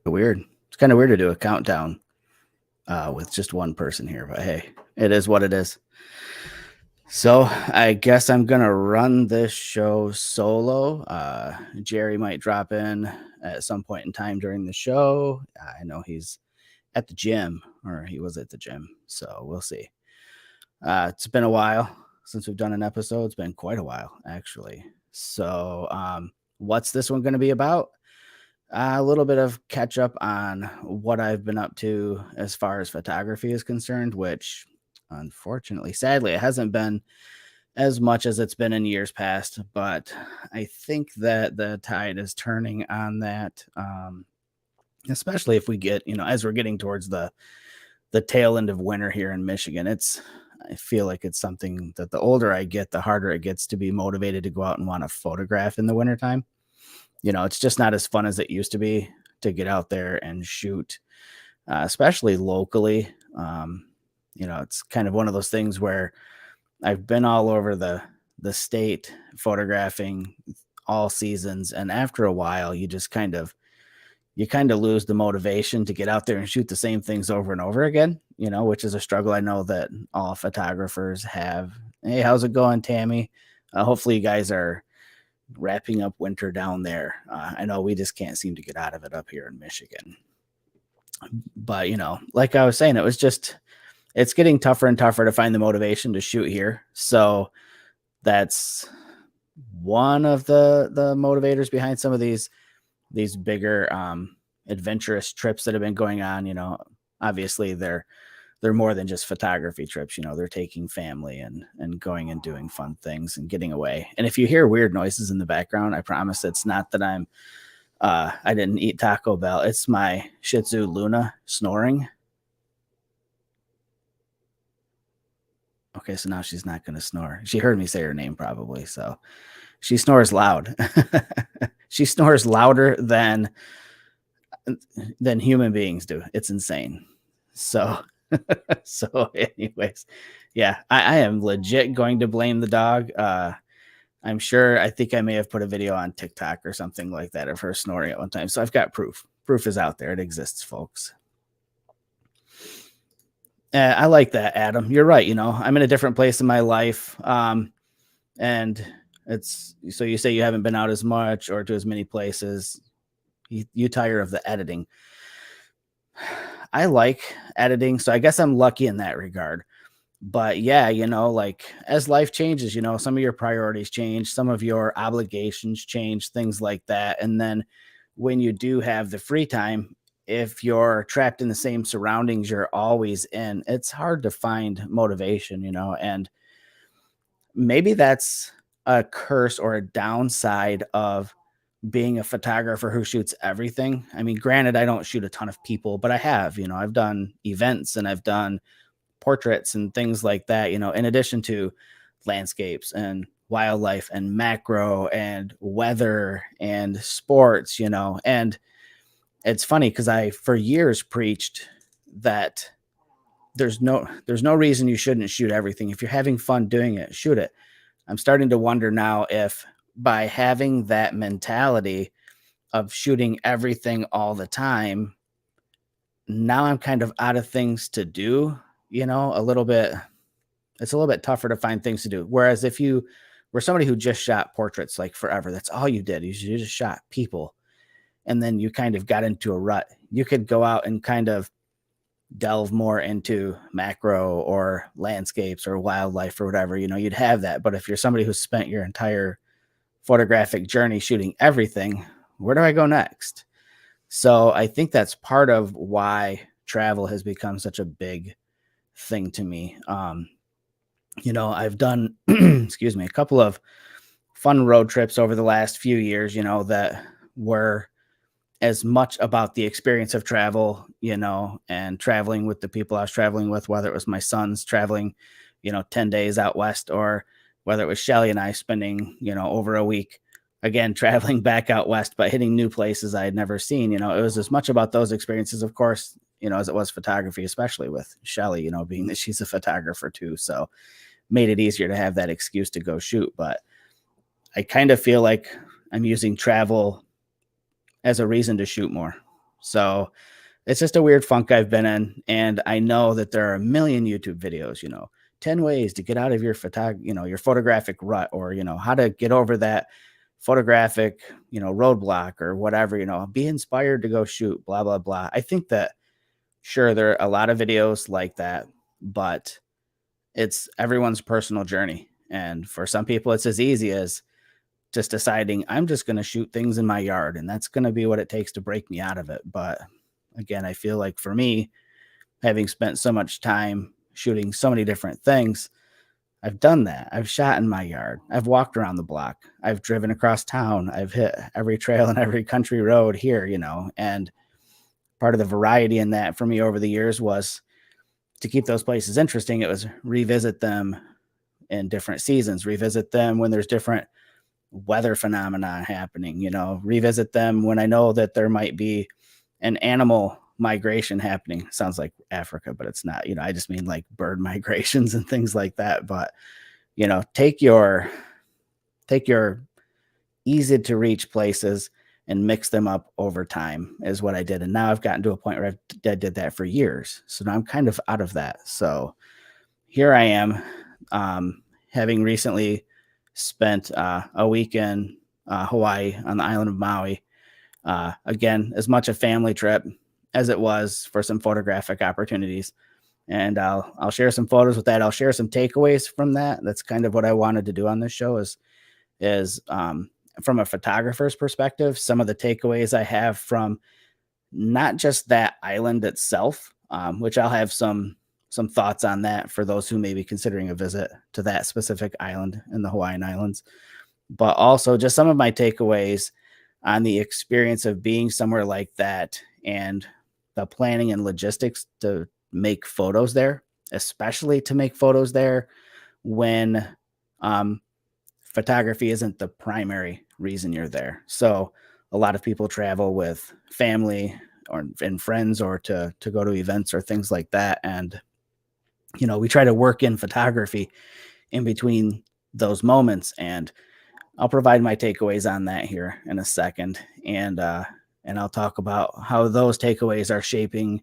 Weird. It's kind of weird to do a countdown with just one person here, but hey, it is what it is. So I guess I'm gonna run this show solo. Jerry might drop in at some point in time during the show. I know he's at the gym, or he was at the gym, so we'll see. It's been a while since we've done an episode. It's been quite a while, actually. So, what's this one going to be about? A little bit of catch up on what I've been up to as far as photography is concerned, which unfortunately, sadly, it hasn't been as much as it's been in years past. But I think that the tide is turning on that, especially if we get, as we're getting towards the tail end of winter here in Michigan. I feel like it's something that the older I get, the harder it gets to be motivated to go out and want to photograph in the wintertime. It's just not as fun as it used to be to get out there and shoot, especially locally. It's kind of one of those things where I've been all over the state photographing all seasons, and after a while, you kind of lose the motivation to get out there and shoot the same things over and over again, which is a struggle I know that all photographers have. Hey, how's it going, Tammy? Hopefully, you guys are wrapping up winter down there. I know we just can't seem to get out of it up here in Michigan. But, like I was saying, it's getting tougher and tougher to find the motivation to shoot here. So that's one of the motivators behind some of these bigger adventurous trips that have been going on. Obviously they're more than just photography trips. They're taking family and going and doing fun things and getting away. And if you hear weird noises in the background, I promise it's not that I didn't eat Taco Bell. It's my Shih Tzu Luna snoring. Okay, so now she's not going to snore. She heard me say her name probably, so she snores loud. She snores louder than human beings do. It's insane. So, so anyways, yeah, I am legit going to blame the dog. I'm sure. I think I may have put a video on TikTok or something like that of her snoring at one time. So I've got proof. Proof is out there. It exists, folks. I like that, Adam. You're right. I'm in a different place in my life. And it's so you say you haven't been out as much or to as many places. You tire of the editing. I like editing, so I guess I'm lucky in that regard. But yeah, like as life changes, some of your priorities change, some of your obligations change, things like that. And then when you do have the free time, if you're trapped in the same surroundings you're always in, it's hard to find motivation, and maybe that's a curse or a downside of being a photographer who shoots everything. I mean, granted, I don't shoot a ton of people, but I have, I've done events and I've done portraits and things like that, in addition to landscapes and wildlife and macro and weather and sports, and it's funny because I for years preached that there's no reason you shouldn't shoot everything. If you're having fun doing it, shoot it. I'm starting to wonder now if by having that mentality of shooting everything all the time, now I'm kind of out of things to do, a little bit. It's a little bit tougher to find things to do. Whereas if you were somebody who just shot portraits like forever, that's all you did. You just shot people. And then you kind of got into a rut. You could go out and kind of delve more into macro or landscapes or wildlife or whatever, you'd have that. But if you're somebody who's spent your entire photographic journey shooting everything, where do I go next? So I think that's part of why travel has become such a big thing to me. I've done, excuse me, a couple of fun road trips over the last few years, that were as much about the experience of travel, and traveling with the people I was traveling with, whether it was my sons traveling, 10 days out west, or whether it was Shelly and I spending, over a week, again, traveling back out west, but hitting new places I had never seen. It was as much about those experiences, of course, as it was photography, especially with Shelly, being that she's a photographer too. So made it easier to have that excuse to go shoot. But I kind of feel like I'm using travel as a reason to shoot more. So it's just a weird funk I've been in, and I know that there are a million YouTube videos, 10 ways to get out of your photographic rut, or, how to get over that photographic, roadblock or whatever, be inspired to go shoot, blah, blah, blah. I think that sure, there are a lot of videos like that, but it's everyone's personal journey. And for some people, it's as easy as just deciding I'm just going to shoot things in my yard, and that's going to be what it takes to break me out of it. But again, I feel like for me, having spent so much time shooting so many different things, I've done that. I've shot in my yard. I've walked around the block. I've driven across town. I've hit every trail and every country road here, and part of the variety in that for me over the years was to keep those places interesting. It was revisit them in different seasons, revisit them when there's different weather phenomena happening, revisit them when I know that there might be an animal migration happening. Sounds like Africa, but it's not, I just mean like bird migrations and things like that. But, take your easy to reach places and mix them up over time is what I did. And now I've gotten to a point where I did that for years. So now I'm kind of out of that. So here I am, having recently spent a week in Hawaii on the island of Maui. Again, as much a family trip as it was for some photographic opportunities. And I'll share some photos with that. I'll share some takeaways from that. That's kind of what I wanted to do on this show is from a photographer's perspective, some of the takeaways I have from not just that island itself, which I'll have some thoughts on that for those who may be considering a visit to that specific island in the Hawaiian Islands, but also just some of my takeaways on the experience of being somewhere like that and the planning and logistics to make photos there, especially to make photos there when photography isn't the primary reason you're there. So a lot of people travel with family or and friends or to go to events or things like that. And, we try to work in photography in between those moments. And I'll provide my takeaways on that here in a second. And I'll talk about how those takeaways are shaping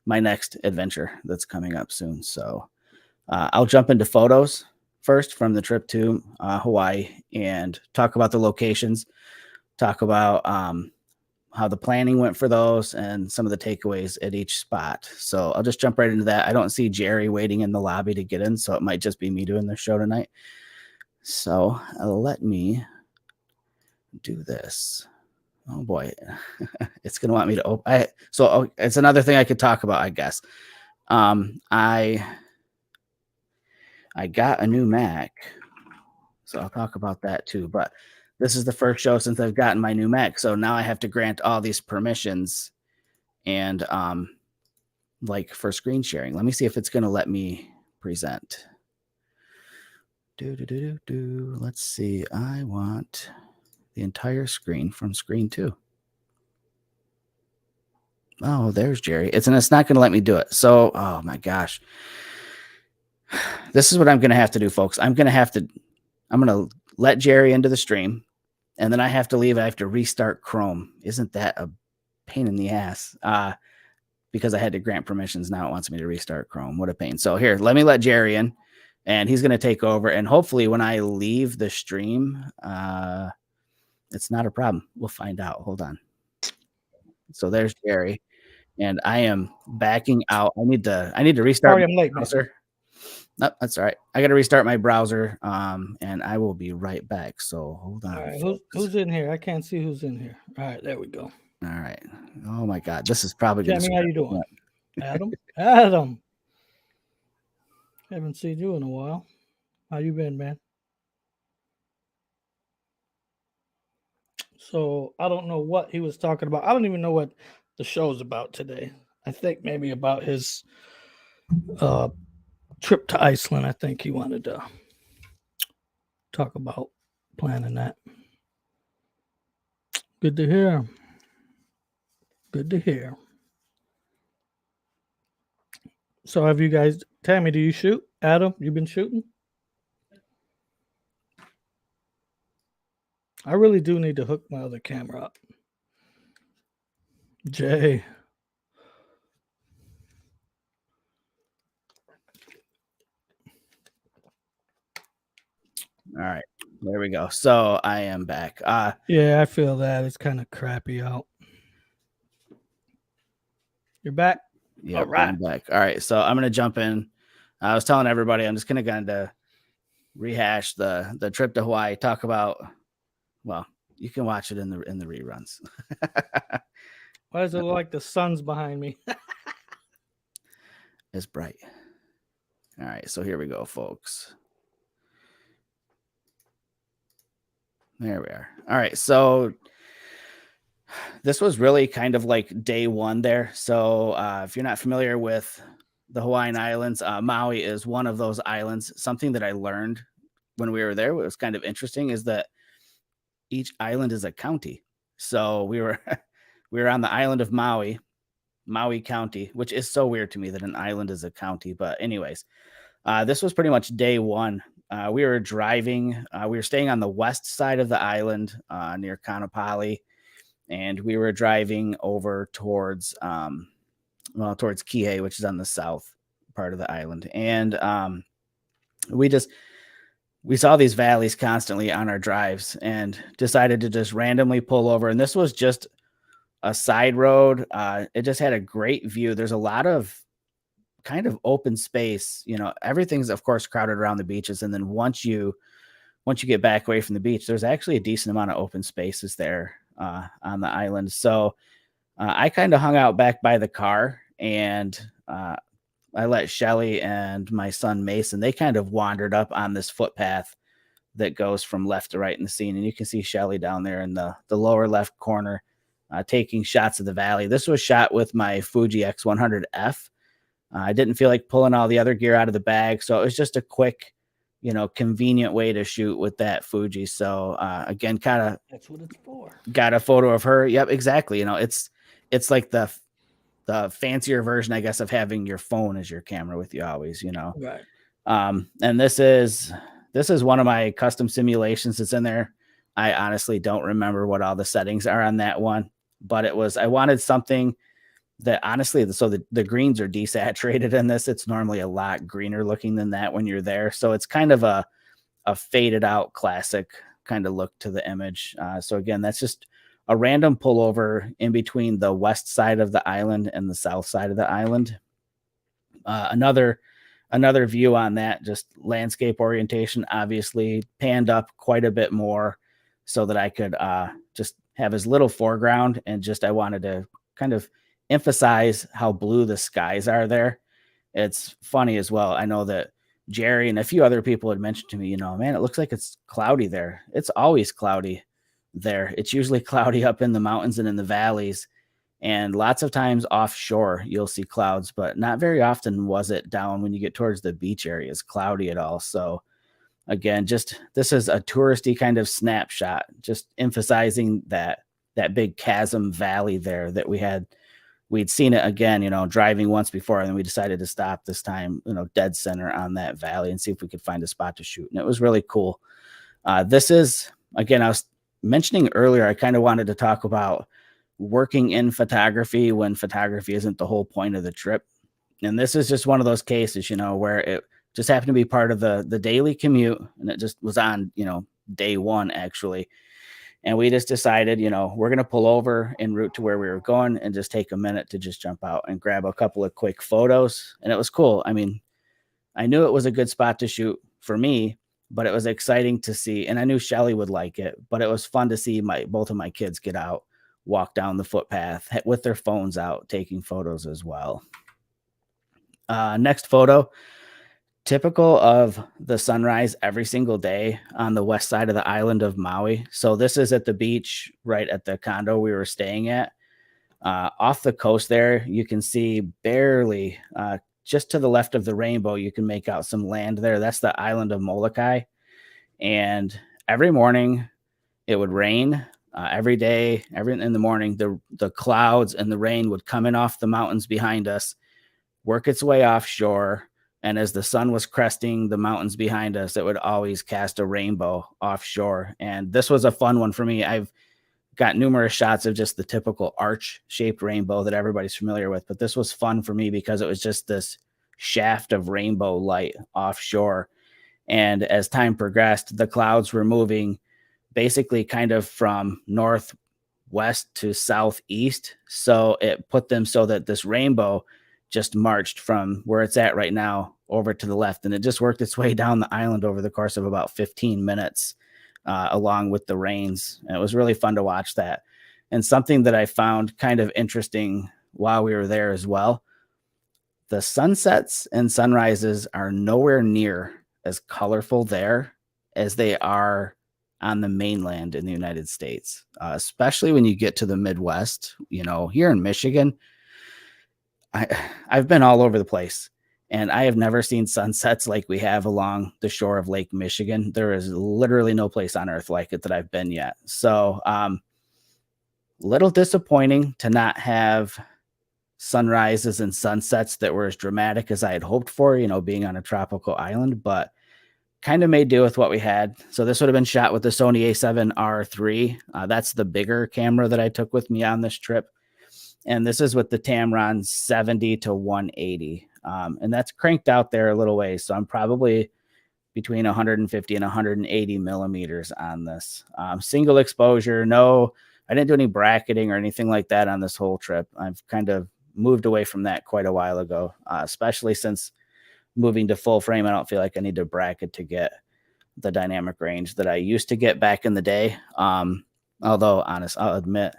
my next adventure that's coming up soon. So I'll jump into photos first from the trip to Hawaii and talk about the locations, talk about how the planning went for those and some of the takeaways at each spot. So I'll just jump right into that. I don't see Jerry waiting in the lobby to get in, so it might just be me doing the show tonight. So let me do this. Oh boy, it's gonna want me to open. It's another thing I could talk about, I guess. I got a new Mac, so I'll talk about that too. But this is the first show since I've gotten my new Mac, so now I have to grant all these permissions and like for screen sharing. Let me see if it's gonna let me present. Let's see. I want the entire screen from screen 2. Oh, there's Jerry. It's not going to let me do it. So, oh my gosh. This is what I'm going to have to do, folks. I'm going to let Jerry into the stream, and then I have to leave. I have to restart Chrome. Isn't that a pain in the ass? Because I had to grant permissions. Now it wants me to restart Chrome. What a pain. So here, let me let Jerry in, and he's going to take over. And hopefully when I leave the stream, it's not a problem. We'll find out. Hold on. So there's Jerry. And I am backing out. I need to restart. Sorry, I'm late, browser. No, that's all right. I got to restart my browser, and I will be right back. So hold on. All right, who's in here? I can't see who's in here. All right, there we go. All right. Oh my God, this is probably going to. Jamie, how you doing? Adam. Haven't seen you in a while. How you been, man? So I don't know what he was talking about. I don't even know what the show's about today. I think maybe about his trip to Iceland. I think he wanted to talk about planning that. Good to hear. Good to hear. So have you guys, Tammy, do you shoot? Adam, you been shooting? I really do need to hook my other camera up. Jay. All right, there we go. So I am back. Yeah, I feel that. It's kind of crappy out. You're back? All Yep, right. I'm back. All right, so I'm gonna jump in. I was telling everybody I'm just gonna kind of rehash the trip to Hawaii. Talk about, well, you can watch it in the reruns. Why does it look like the sun's behind me? It's bright. All right, so here we go, folks. There we are. All right, so this was really kind of like day one there. So if you're not familiar with the Hawaiian Islands, Maui is one of those islands. Something that I learned when we were there, what was kind of interesting, is that each island is a county. So we were we were on the island of Maui, Maui County, which is so weird to me that an island is a county. But anyways, this was pretty much day one. We were driving. We were staying on the west side of the island near Kanapali, and we were driving over towards towards Kihei, which is on the south part of the island. And we just we saw these valleys constantly on our drives and decided to just randomly pull over. And this was just a side road. It just had a great view. There's a lot of kind of open space. You know, everything's of course crowded around the beaches, and then once you get back away from the beach, there's actually a decent amount of open spaces there on the island. So I kind of hung out back by the car, and I let Shelly and my son Mason, they kind of wandered up on this footpath that goes from left to right in the scene. And you can see Shelly down there in the lower left corner taking shots of the valley. This was shot with my Fuji X100F. I didn't feel like pulling all the other gear out of the bag. So it was just a quick, convenient way to shoot with that Fuji. So again, kind of That's what it's for. got a photo of her. Yep, exactly. It's like the fancier version, I guess, of having your phone as your camera with you always. Right. And this is one of my custom simulations that's in there. I honestly don't remember what all the settings are on that one, but I wanted something that honestly, so the greens are desaturated in this. It's normally a lot greener looking than that when you're there. So it's kind of a faded out classic kind of look to the image. So again, that's just a random pullover in between the west side of the island and the south side of the island. Another view on that, just landscape orientation, obviously panned up quite a bit more so that I could just have as little foreground, and just I wanted to kind of emphasize how blue the skies are there. It's funny as well. I know that Jerry and a few other people had mentioned to me, man, it looks like it's cloudy there. It's always cloudy there. It's usually cloudy up in the mountains and in the valleys, and lots of times offshore you'll see clouds, but not very often was it down when you get towards the beach areas cloudy at all. So again, just this is a touristy kind of snapshot, just emphasizing that big chasm valley there that we'd seen it again, driving once before, and then we decided to stop this time, dead center on that valley and see if we could find a spot to shoot. And it was really cool. This is, again, I was mentioning earlier, I kind of wanted to talk about working in photography when photography isn't the whole point of the trip. And this is just one of those cases, where it just happened to be part of the daily commute, and it just was on, day one actually. And we just decided, we're going to pull over en route to where we were going and just take a minute to just jump out and grab a couple of quick photos. And it was cool. I mean, I knew it was a good spot to shoot for me, but it was exciting to see. And I knew Shelly would like it, but it was fun to see both of my kids get out, walk down the footpath with their phones out, taking photos as well. Next photo, typical of the sunrise every single day on the west side of the island of Maui. So this is at the beach, right at the condo we were staying at. Off the coast there, you can see barely, just to the left of the rainbow, you can make out some land there. That's the island of Molokai. And every morning it would rain. Every day, in the morning, the clouds and the rain would come in off the mountains behind us, work its way offshore. And as the sun was cresting the mountains behind us, it would always cast a rainbow offshore. And this was a fun one for me. I've got numerous shots of just the typical arch-shaped rainbow that everybody's familiar with. But this was fun for me because it was just this shaft of rainbow light offshore. And as time progressed, the clouds were moving basically kind of from northwest to southeast. So it put them so that this rainbow just marched from where it's at right now over to the left. And it just worked its way down the island over the course of about 15 minutes, along with the rains. And it was really fun to watch that. And something that I found kind of interesting while we were there as well, the sunsets and sunrises are nowhere near as colorful there as they are on the mainland in the United States, especially when you get to the Midwest. Here in Michigan, I've been all over the place, and I have never seen sunsets like we have along the shore of Lake Michigan. There is literally no place on earth like it that I've been yet. So, little disappointing to not have sunrises and sunsets that were as dramatic as I had hoped for, being on a tropical island, but kind of made do with what we had. So this would have been shot with the Sony A7R3. That's the bigger camera that I took with me on this trip. And this is with the Tamron 70 to 180. And that's cranked out there a little ways. So I'm probably between 150 and 180 millimeters on this. Single exposure. No, I didn't do any bracketing or anything like that on this whole trip. I've kind of moved away from that quite a while ago, especially since moving to full frame. I don't feel like I need to bracket to get the dynamic range that I used to get back in the day. Although I'll admit,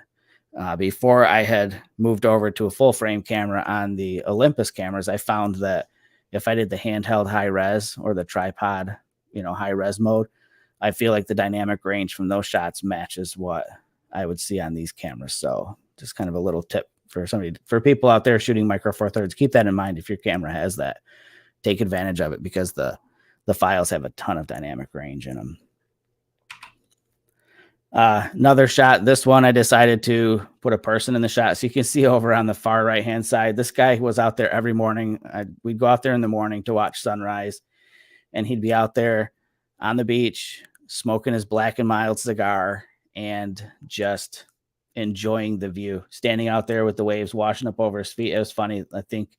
before I had moved over to a full frame camera on the Olympus cameras, I found that if I did the handheld high res or the tripod, high res mode, I feel like the dynamic range from those shots matches what I would see on these cameras. So just kind of a little tip for people out there shooting Micro Four Thirds. Keep that in mind. If your camera has that, take advantage of it, because the files have a ton of dynamic range in them. Another shot. This one, I decided to put a person in the shot. So you can see over on the far right-hand side, this guy was out there every morning. We'd go out there in the morning to watch sunrise, and he'd be out there on the beach smoking his Black and Mild cigar and just enjoying the view, standing out there with the waves washing up over his feet. It was funny. I think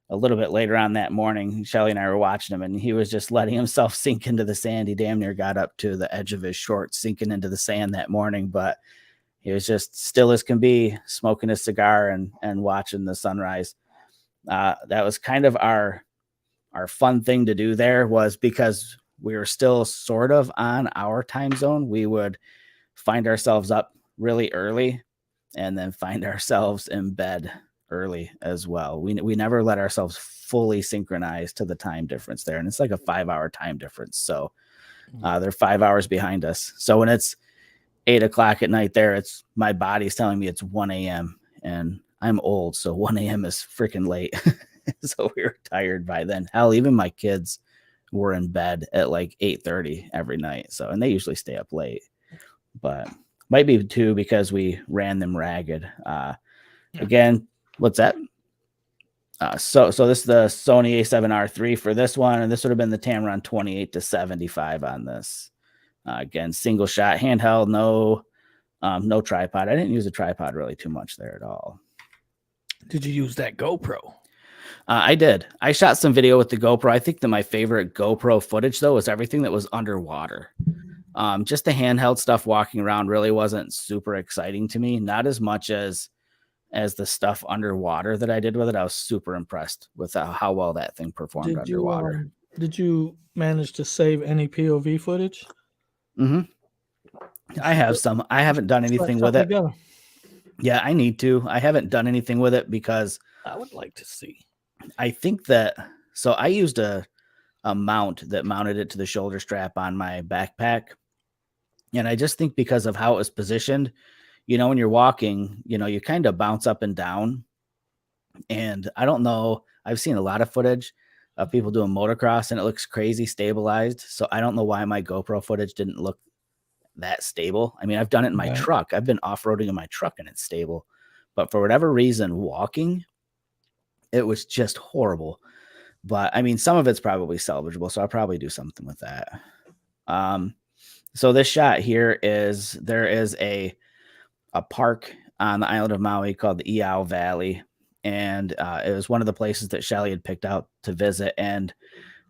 a little bit later on that morning, Shelly and I were watching him, and he was just letting himself sink into the sand. He damn near got up to the edge of his shorts, sinking into the sand that morning, but he was just still as can be, smoking his cigar and watching the sunrise. That was kind of our fun thing to do there, was because we were still sort of on our time zone. We would find ourselves up really early and then find ourselves in bed early as well. We never let ourselves fully synchronize to the time difference there. And it's like a 5-hour time difference. So they're 5 hours behind us. So when it's 8 o'clock at night there, it's my body's telling me it's 1 a.m. and I'm old. So 1 a.m. is freaking late. So we were tired by then. Hell, even my kids were in bed at like 8:30 every night. So, and they usually stay up late, but might be too because we ran them ragged. Again, what's that? So this is the Sony A7R3 for this one, and this would have been the Tamron 28 to 75 on this. Again, single shot, handheld, no tripod. I didn't use a tripod really too much there at all. Did you use that GoPro? I did. I shot some video with the GoPro. I think that my favorite GoPro footage, though, was everything that was underwater. Just the handheld stuff walking around really wasn't super exciting to me. Not as much as the stuff underwater that I did with it. I was super impressed with how well that thing performed underwater. Did you manage to save any POV footage? Mm-hmm. I have some. I haven't done anything with it. Together. Yeah, I need to. I haven't done anything with it because I would like to see. I think that, so I used a mount that mounted it to the shoulder strap on my backpack. And I just think because of how it was positioned, when you're walking, you kind of bounce up and down. And I don't know, I've seen a lot of footage of people doing motocross and it looks crazy stabilized. So I don't know why my GoPro footage didn't look that stable. I mean, I've done it in my truck. I've been off-roading in my truck and it's stable. But for whatever reason, walking, it was just horrible. But I mean, some of it's probably salvageable. So I'll probably do something with that. So this shot here there is a a park on the island of Maui called the Iao Valley, and it was one of the places that Shelly had picked out to visit. And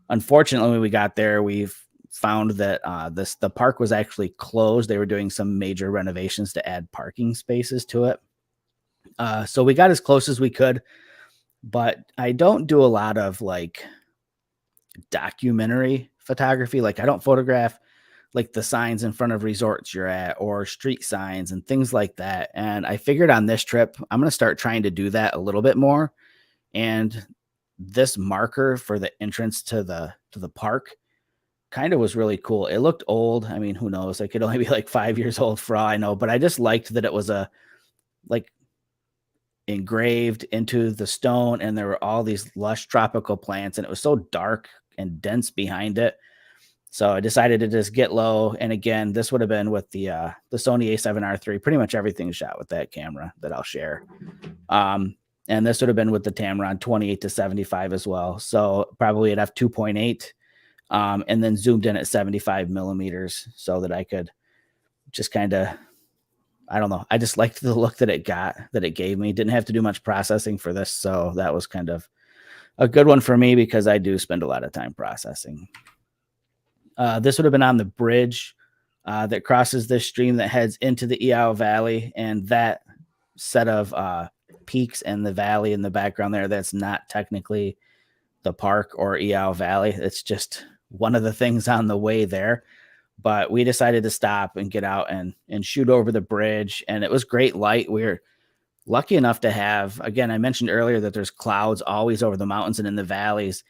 unfortunately, when we got there, we found that the park was actually closed. They were doing some major renovations to add parking spaces to it. So we got as close as we could, but I don't do a lot of like documentary photography. Like I don't photograph like the signs in front of resorts you're at or street signs and things like that. And I figured on this trip, I'm going to start trying to do that a little bit more. And this marker for the entrance to the park kind of was really cool. It looked old. I mean, who knows? It could only be like 5 years old for all I know, but I just liked that it was a like engraved into the stone and there were all these lush tropical plants and it was so dark and dense behind it. So I decided to just get low. And again, this would have been with the Sony A7R III. Pretty much everything is shot with that camera that I'll share. And this would have been with the Tamron 28 to 75 as well. So probably at f2.8, and then zoomed in at 75 millimeters so that I could just kind of, I don't know. I just liked the look that it gave me. Didn't have to do much processing for this. So that was kind of a good one for me because I do spend a lot of time processing. This would have been on the bridge that crosses this stream that heads into the Iao Valley, and that set of peaks and the valley in the background there, that's not technically the park or Iao Valley. It's just one of the things on the way there. But we decided to stop and get out and shoot over the bridge, and it was great light. We were lucky enough to have, again, I mentioned earlier that there's clouds always over the mountains and in the valleys.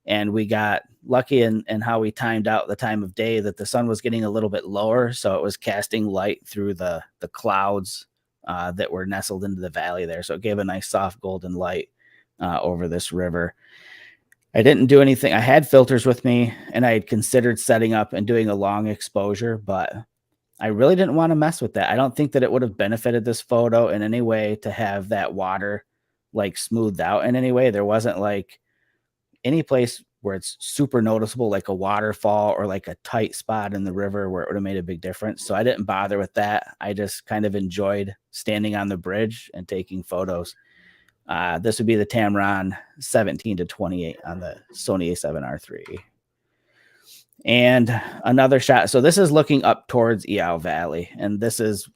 And we got lucky in how we timed out the time of day that the sun was getting a little bit lower. So it was casting light through the clouds that were nestled into the valley there. So it gave a nice soft golden light over this river. I didn't do anything. I had filters with me and I had considered setting up and doing a long exposure, but I really didn't want to mess with that. I don't think that it would have benefited this photo in any way to have that water like smoothed out in any way. There wasn't like any place where it's super noticeable, like a waterfall or like a tight spot in the river where it would have made a big difference. So I didn't bother with that. I just kind of enjoyed standing on the bridge and taking photos. This would be the Tamron 17 to 28 on the Sony A7R III. And another shot. So this is looking up towards Iao Valley. And this is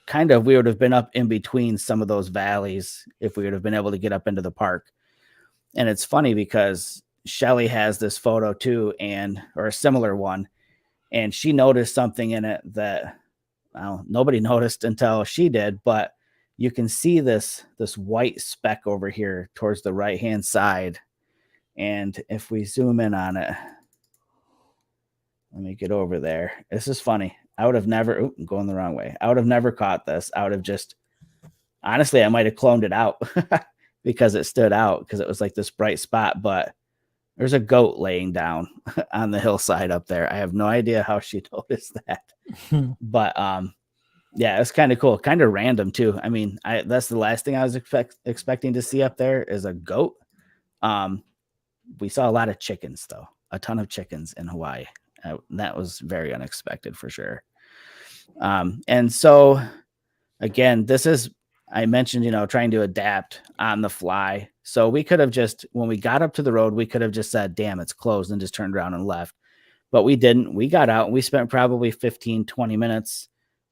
kind of, we would have been up in between some of those valleys if we would have been able to get up into the park. And it's funny because Shelly has this photo too, or a similar one, and she noticed something in it that nobody noticed until she did. But you can see this white speck over here towards the right hand side. And if we zoom in on it, let me get over there. This is funny. I would have never, I'm going the wrong way. I would have never caught this. I would have just, honestly, I might have cloned it out because it stood out because it was like this bright spot. But there's a goat laying down on the hillside up there. I have no idea how she noticed that. But yeah, it's kind of cool. Kind of random too. I mean, that's the last thing I was expecting to see up there is a goat. We saw a lot of chickens though, a ton of chickens in Hawaii. That was very unexpected for sure. And so again, this is, I mentioned, trying to adapt on the fly. So we could have just, when we got up to the road, we could have just said, damn, it's closed, and just turned around and left. But we didn't. We got out and we spent probably 15, 20 minutes,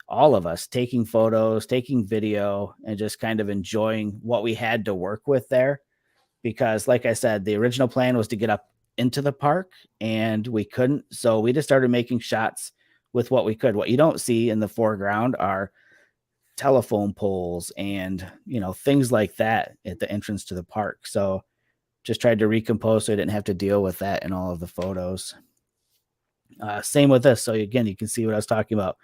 all of us, taking photos, taking video, and just kind of enjoying what we had to work with there. Because like I said, the original plan was to get up into the park and we couldn't. So we just started making shots with what we could. What you don't see in the foreground are telephone poles and things like that at the entrance to the park. So just tried to recompose so I didn't have to deal with that in all of the photos. Same with this. So again, you can see what I was talking about.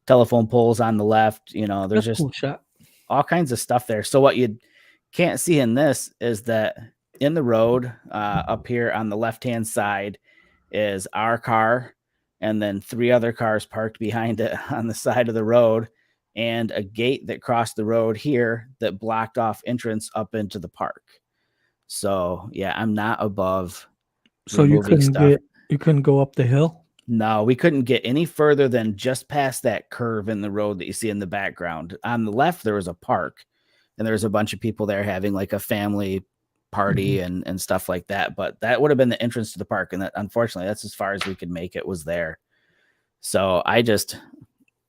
Telephone poles on the left, there's That's just cool shot. all kinds of stuff there. So what you can't see in this is that in the road up here on the left-hand side is our car, and then 3 other cars parked behind it on the side of the road, and a gate that crossed the road here that blocked off entrance up into the park. So yeah, I'm not above So you removing stuff. couldn't go up the hill? No, we couldn't get any further than just past that curve in the road that you see in the background. On the left, there was a park, and there was a bunch of people there having like a family party and stuff like that. But that would have been the entrance to the park, and that, unfortunately, that's as far as we could make it, was there. So I just,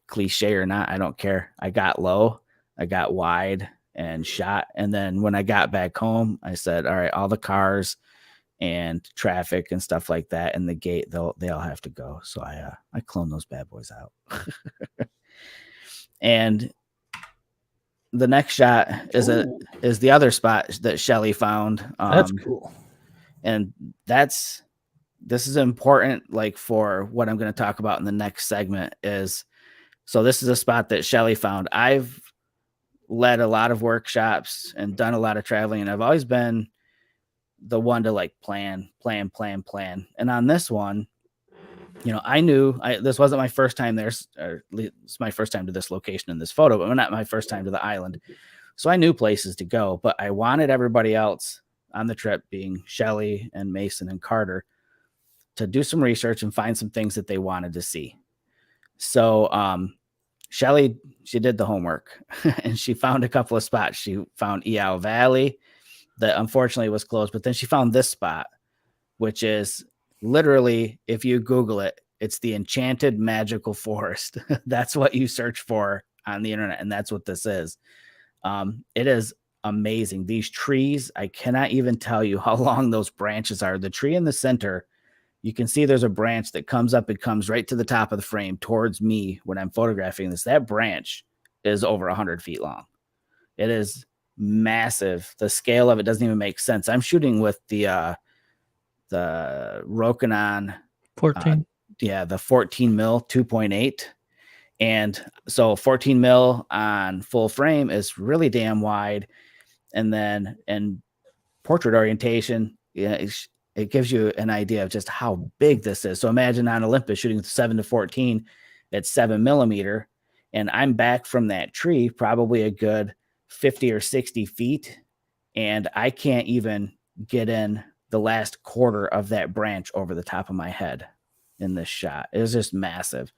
cliche or not, I don't care. I got low, I got wide and shot. And then when I got back home, I said, all right, all the cars and traffic and stuff like that and the gate, they all have to go. So I cloned those bad boys out. And the next shot is the other spot that Shelly found. That's cool. And this is important, like, for what I'm going to talk about in the next segment. Is so this is a spot that Shelly found. I've led a lot of workshops and done a lot of traveling, and I've always been the one to like plan. And on this one, I knew this wasn't my first time there. It's my first time to this location in this photo, but not my first time to the island. So I knew places to go, but I wanted everybody else on the trip, being Shelly and Mason and Carter, to do some research and find some things that they wanted to see. So Shelly, she did the homework and she found a couple of spots. She found Iao Valley that unfortunately was closed, but then she found this spot, which is literally, if you Google it, it's the enchanted magical forest. That's what you search for on the internet, and that's what this is. It is amazing. These trees, I cannot even tell you how long those branches are. The tree in the center, you can see there's a branch that comes up. It comes right to the top of the frame towards me when I'm photographing this. That branch is over 100 feet long. It is massive. The scale of it doesn't even make sense. I'm shooting with the Rokinon 14. The 14 mil 2.8. And so 14 mil on full frame is really damn wide. And then in portrait orientation, it gives you an idea of just how big this is. So imagine on Olympus shooting 7-14 at 7 millimeter. And I'm back from that tree, probably a good 50 or 60 feet. And I can't even get in the last quarter of that branch over the top of my head in this shot. It was just massive.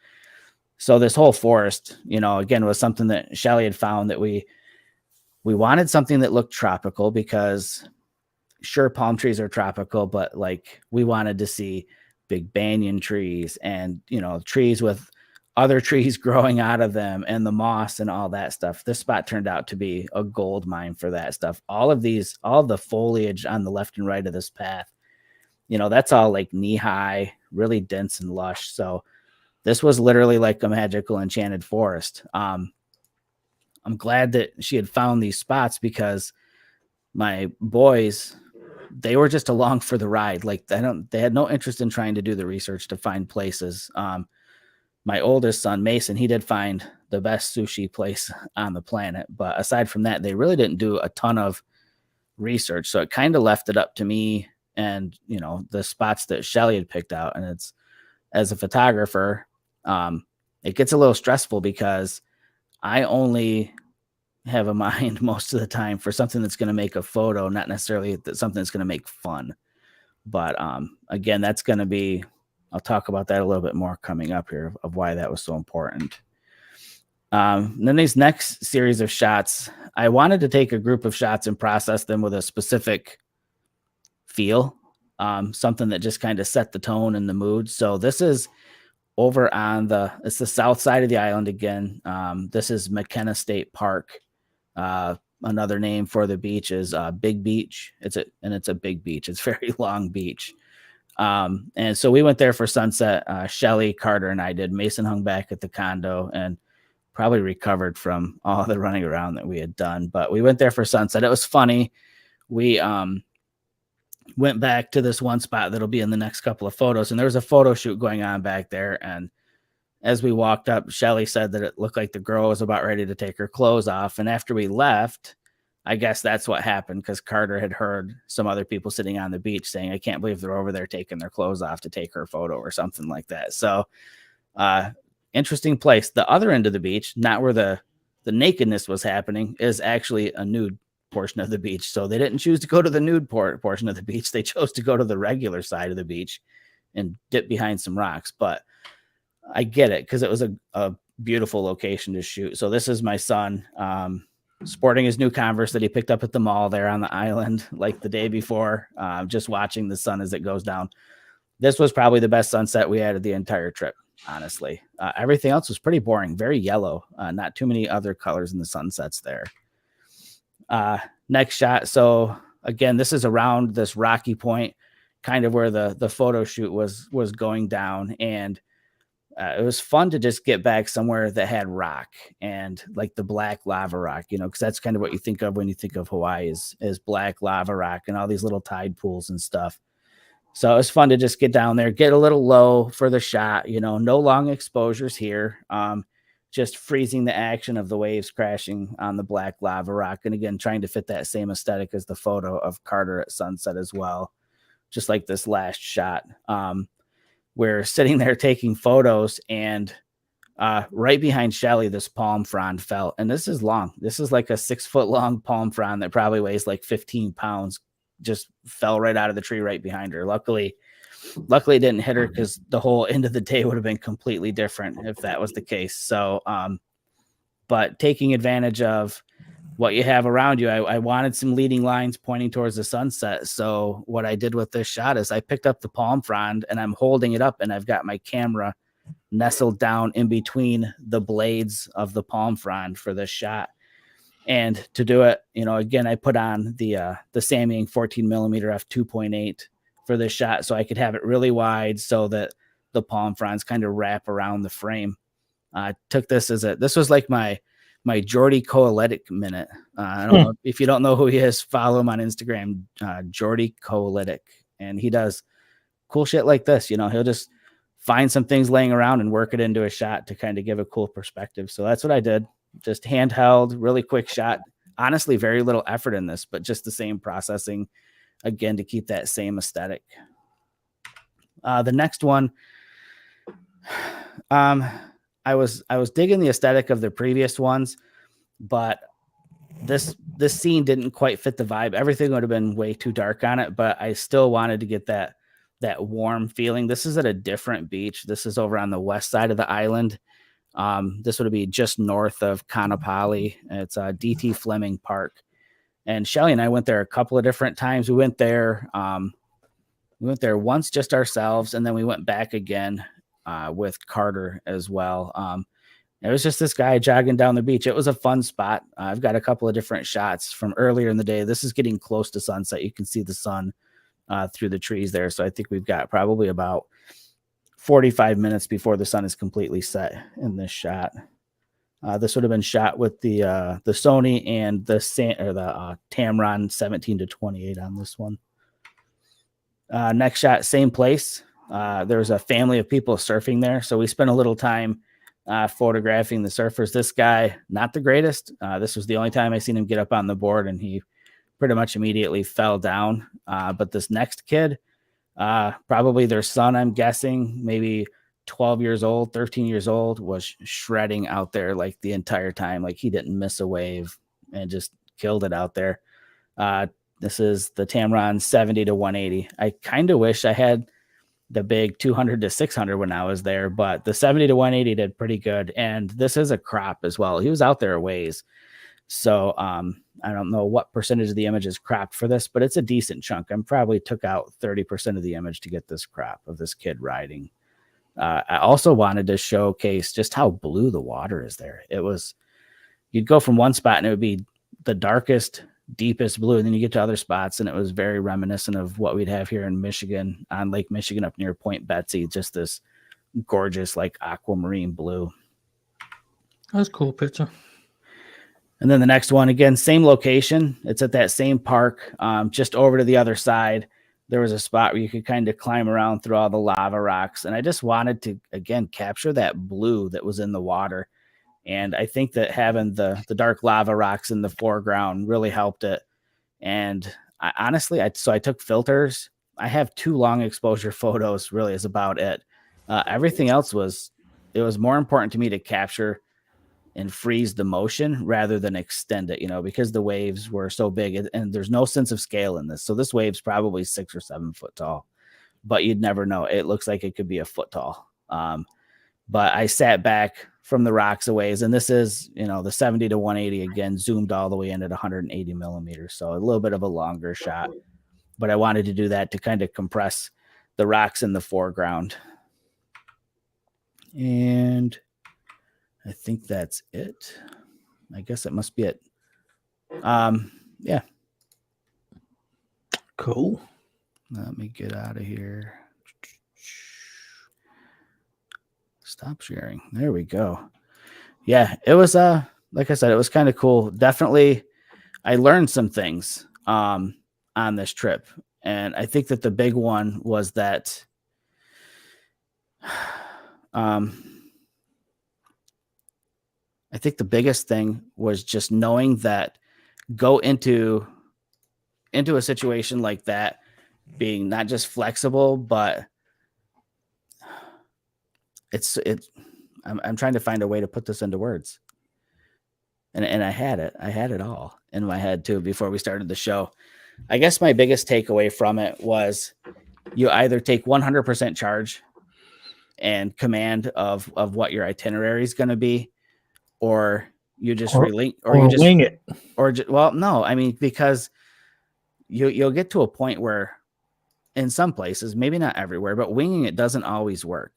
So this whole forest, again, was something that Shelly had found, that we wanted something that looked tropical, because sure, palm trees are tropical, but like, we wanted to see big banyan trees and, trees with other trees growing out of them and the moss and all that stuff. This spot turned out to be a gold mine for that stuff. All the foliage on the left and right of this path, that's all like knee high, really dense and lush. So this was literally like a magical enchanted forest. I'm glad that she had found these spots, because my boys, they were just along for the ride. Like, they had no interest in trying to do the research to find places. My oldest son, Mason, he did find the best sushi place on the planet. But aside from that, they really didn't do a ton of research. So it kind of left it up to me and, the spots that Shelly had picked out. And it's, as a photographer, it gets a little stressful, because I only have a mind most of the time for something that's going to make a photo, not necessarily something that's going to make fun. But again, that's going to be, I'll talk about that a little bit more coming up here, of why that was so important. Then these next series of shots, I wanted to take a group of shots and process them with a specific feel, something that just kind of set the tone and the mood. So this is over on it's the south side of the island again. This is McKenna State Park. Another name for the beach is Big Beach. It's a big beach. It's a very long beach. And so we went there for sunset. Shelly, Carter, and I did. Mason hung back at the condo and probably recovered from all the running around that we had done. But we went there for sunset. It was funny. We went back to this one spot that'll be in the next couple of photos, and there was a photo shoot going on back there. And as we walked up, Shelly said that it looked like the girl was about ready to take her clothes off. And after we left, I guess that's what happened, because Carter had heard some other people sitting on the beach saying, I can't believe they're over there taking their clothes off to take her photo, or something like that. So interesting place. The other end of the beach, not where the nakedness was happening, is actually a nude portion of the beach. So they didn't choose to go to the nude portion of the beach. They chose to go to the regular side of the beach, and dip behind some rocks. But I get it because it was a beautiful location to shoot. So this is my son sporting his new Converse that he picked up at the mall there on the island like the day before, just watching the sun as it goes down. This was probably the best sunset we had of the entire trip, honestly. Everything else was pretty boring, very yellow, not too many other colors in the sunsets there. Next shot. So again, this is around this rocky point, kind of where the photo shoot was going down. And it was fun to just get back somewhere that had rock and like the black lava rock, because that's kind of what you think of when you think of Hawaii is black lava rock and all these little tide pools and stuff. So it was fun to just get down there, get a little low for the shot, no long exposures here. Just freezing the action of the waves crashing on the black lava rock. And again, trying to fit that same aesthetic as the photo of Carter at sunset as well. Just like this last shot. We're sitting there taking photos, and right behind Shelly, this palm frond fell. And this is long. This is like a 6-foot long palm frond that probably weighs like 15 pounds. Just fell right out of the tree right behind her. Luckily it didn't hit her, because the whole end of the day would have been completely different if that was the case. So, but taking advantage of what you have around you, I wanted some leading lines pointing towards the sunset. So what I did with this shot is I picked up the palm frond and I'm holding it up, and I've got my camera nestled down in between the blades of the palm frond for this shot. And to do it, again, I put on the Samyang 14 millimeter f2.8 for this shot, so I could have it really wide so that the palm fronds kind of wrap around the frame. I took this this was like my Jordy Koalitic minute. I don't know if you don't know who he is, follow him on Instagram, Jordy Koalitic, and he does cool shit like this. He'll just find some things laying around and work it into a shot to kind of give a cool perspective. So that's what I did. Just handheld, really quick shot. Honestly, very little effort in this, but just the same processing, again, to keep that same aesthetic. The next one, I was digging the aesthetic of the previous ones, but this scene didn't quite fit the vibe. Everything would have been way too dark on it, but I still wanted to get that warm feeling. This is at a different beach. This is over on the west side of the island. This would be just north of Kaanapali. It's DT Fleming Park. And Shelly and I went there a couple of different times. We went there once just ourselves, and then we went back again with Carter as well. It was just this guy jogging down the beach. It was a fun spot. I've got a couple of different shots from earlier in the day. This is getting close to sunset. You can see the sun through the trees there. So I think we've got probably about 45 minutes before the sun is completely set in this shot. This would have been shot with the Sony and the Tamron 17-28 on this one. Next shot, same place. There was a family of people surfing there, so we spent a little time photographing the surfers. This guy, not the greatest. This was the only time I seen him get up on the board, and he pretty much immediately fell down. But this next kid, probably their son, I'm guessing, maybe 12 years old, 13 years old, was shredding out there like the entire time. Like he didn't miss a wave and just killed it out there. This is the Tamron 70-180. I kind of wish I had the big 200-600 when I was there, but the 70-180 did pretty good. And this is a crop as well. He was out there a ways. So I don't know what percentage of the image is cropped for this, but it's a decent chunk. I probably took out 30% of the image to get this crop of this kid riding. I also wanted to showcase just how blue the water is there. You'd go from one spot and it would be the darkest, deepest blue, and then you get to other spots and it was very reminiscent of what we'd have here in Michigan, on Lake Michigan up near Point Betsy. Just this gorgeous like aquamarine blue. That's a cool picture. And then the next one, again, same location. It's at that same park, just over to the other side. There was a spot where you could kind of climb around through all the lava rocks. And I just wanted to, again, capture that blue that was in the water. And I think that having the dark lava rocks in the foreground really helped it. And I took filters. I have 2 long exposure photos, really is about it. Everything else it was more important to me to capture and freeze the motion rather than extend it, because the waves were so big and there's no sense of scale in this. So this wave's probably 6 or 7 foot tall. but you'd never know. It looks like it could be a foot tall. But I sat back from the rocks a ways, and this is, the 70 to 180 again, zoomed all the way in at 180 millimeters. So a little bit of a longer shot, but I wanted to do that to kind of compress the rocks in the foreground. And I think that's it. I guess it must be it. Yeah. Cool. Let me get out of here. Stop sharing. There we go. Yeah, it was like I said, it was kind of cool. Definitely I learned some things on this trip. And I think that the big one was that I think the biggest thing was just knowing that go into a situation like that being not just flexible, but I'm trying to find a way to put this into words. And I had it all in my head too before we started the show. I guess my biggest takeaway from it was you either take 100% charge and command of what your itinerary is going to be, or you just wing it, well, no, I mean, because you'll get to a point where in some places, maybe not everywhere, but winging it doesn't always work.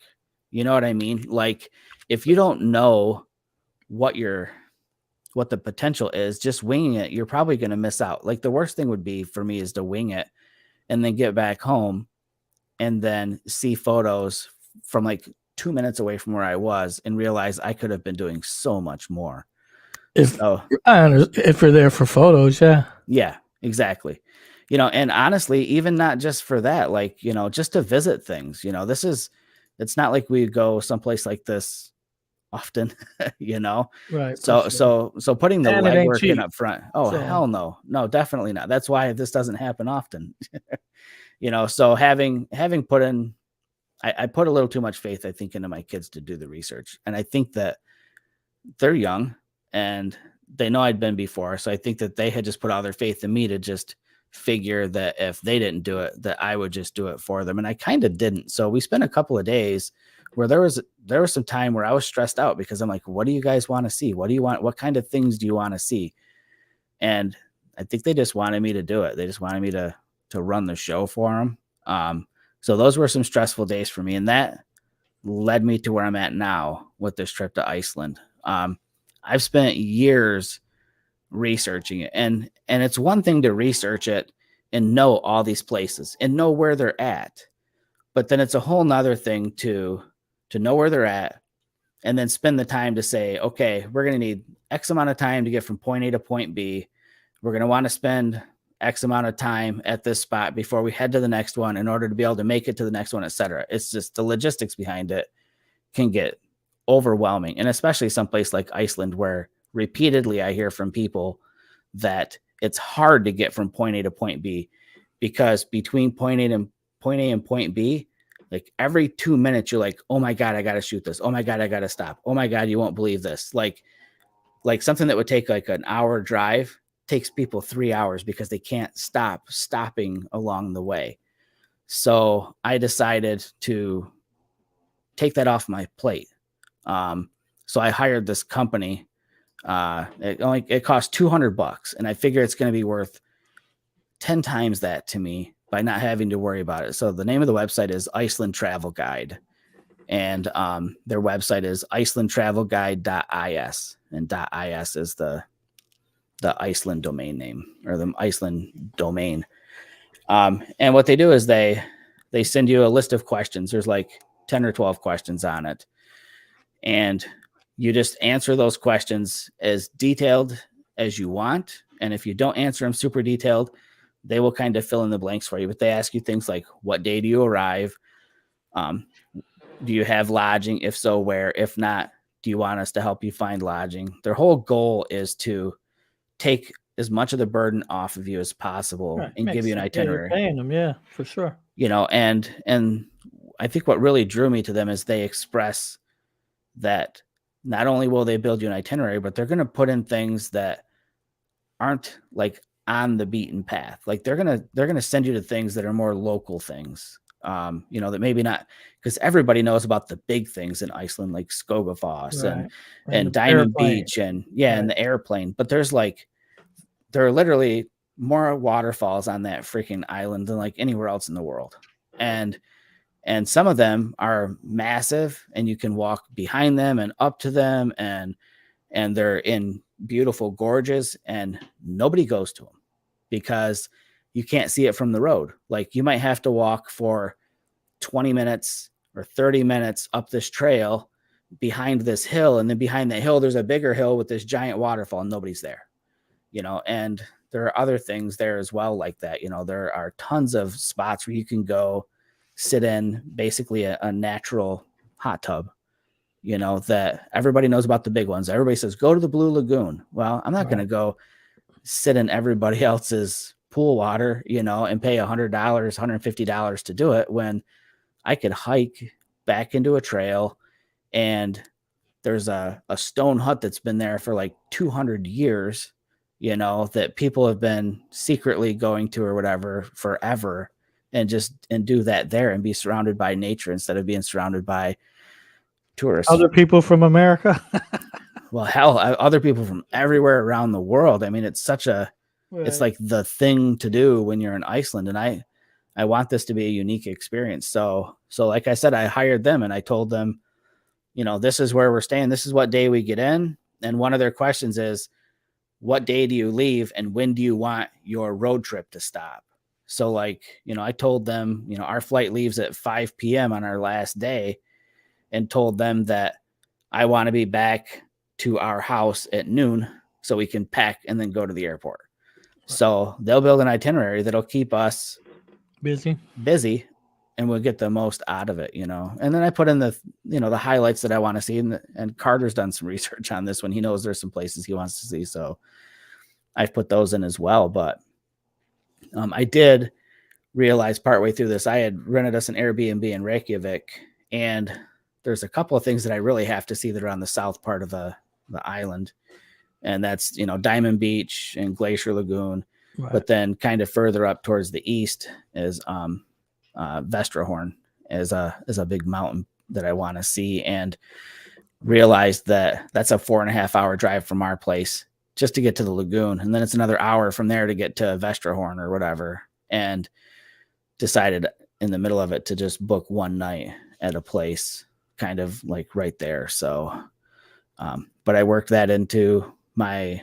You know what I mean? Like if you don't know what the potential is, just winging it, you're probably going to miss out. Like the worst thing would be for me is to wing it and then get back home and then see photos from like 2 minutes away from where I was and realize I could have been doing so much more. If you're there for photos, yeah. Yeah, exactly. And honestly, even not just for that, like, just to visit things, it's not like we go someplace like this often, Right. So putting the legwork in up front. Oh, so. Hell no. No, definitely not. That's why this doesn't happen often. So having put in, I put a little too much faith, I think, into my kids to do the research. And I think that they're young and they know I'd been before. So I think that they had just put all their faith in me to just figure that if they didn't do it, that I would just do it for them. And I kind of didn't. So we spent a couple of days where there was some time where I was stressed out because I'm like, what do you guys want to see? What do you want? What kind of things do you want to see? And I think they just wanted me to do it. They just wanted me to run the show for them. So those were some stressful days for me. And that led me to where I'm at now with this trip to Iceland. I've spent years researching it, and it's one thing to research it and know all these places and know where they're at, but then it's a whole nother thing to know where they're at and then spend the time to say, okay, we're going to need X amount of time to get from point A to point B. We're going to want to spend X amount of time at this spot before we head to the next one in order to be able to make it to the next one, etc. It's just the logistics behind it can get overwhelming. And especially someplace like Iceland, where repeatedly I hear from people that it's hard to get from point A to point B because between point A and point B, like every 2 minutes, you're like, oh my God, I got to shoot this. Oh my God, I got to stop. Oh my God, you won't believe this. Like something that would take like an hour drive takes people 3 hours because they can't stop stopping along the way. So I decided to take that off my plate. So I hired this company. It cost $200, and I figure it's going to be worth 10 times that to me by not having to worry about it. So the name of the website is Iceland Travel Guide, and their website is icelandtravelguide.is, and .is is the Iceland domain name, or the Iceland domain. And what they do is they send you a list of questions. There's like 10 or 12 questions on it, and you just answer those questions as detailed as you want. And if you don't answer them super detailed, they will kind of fill in the blanks for you. But they ask you things like, what day do you arrive? Do you have lodging? If so, where? If not, do you want us to help you find lodging? Their whole goal is to take as much of the burden off of you as possible and give you an itinerary. Yeah, you're paying them, yeah, for sure. And I think what really drew me to them is they express that not only will they build you an itinerary, but they're going to put in things that aren't like on the beaten path. Like they're going to send you to things that are more local things. that maybe not, because everybody knows about the big things in Iceland, like Skogafoss Right. And and the Diamond airplane. Beach and and Right. the airplane. But there are literally more waterfalls on that freaking island than like anywhere else in the world. And some of them are massive and you can walk behind them and up to them, and they're in beautiful gorges, and nobody goes to them because you can't see it from the road. Like you might have to walk for 20 minutes or 30 minutes up this trail behind this hill, and then behind that hill there's a bigger hill with this giant waterfall and nobody's there. And there are other things there as well like that. There are tons of spots where you can go sit in basically a natural hot tub, that everybody knows about the big ones. Everybody says, go to the Blue Lagoon. Well, I'm not going to go sit in everybody else's pool water, and pay $100, $150 to do it when I could hike back into a trail, and there's a stone hut that's been there for like 200 years, that people have been secretly going to or whatever forever, and do that there and be surrounded by nature instead of being surrounded by tourists. Other people from America. Well, hell, other people from everywhere around the world. I mean, it's Right. like the thing to do when you're in Iceland. And I want this to be a unique experience. So like I said, I hired them and I told them, this is where we're staying. This is what day we get in. And one of their questions is, what day do you leave and when do you want your road trip to stop? So like, I told them, our flight leaves at 5 p.m. on our last day, and told them that I want to be back to our house at noon so we can pack and then go to the airport. So they'll build an itinerary that'll keep us busy, and we'll get the most out of it, And then I put in the highlights that I want to see. And Carter's done some research on this one. He knows there's some places he wants to see. So I've put those in as well. But I did realize partway through this, I had rented us an Airbnb in Reykjavik, and there's a couple of things that I really have to see that are on the south part of the island. And that's, Diamond Beach and Glacier Lagoon. Right. But then kind of further up towards the east is Vestrahorn is a big mountain that I want to see, and realized that that's a 4.5 hour drive from our place just to get to the lagoon. And then it's another hour from there to get to Vestrahorn or whatever. And decided in the middle of it to just book one night at a place kind of like right there. So, but I worked that into my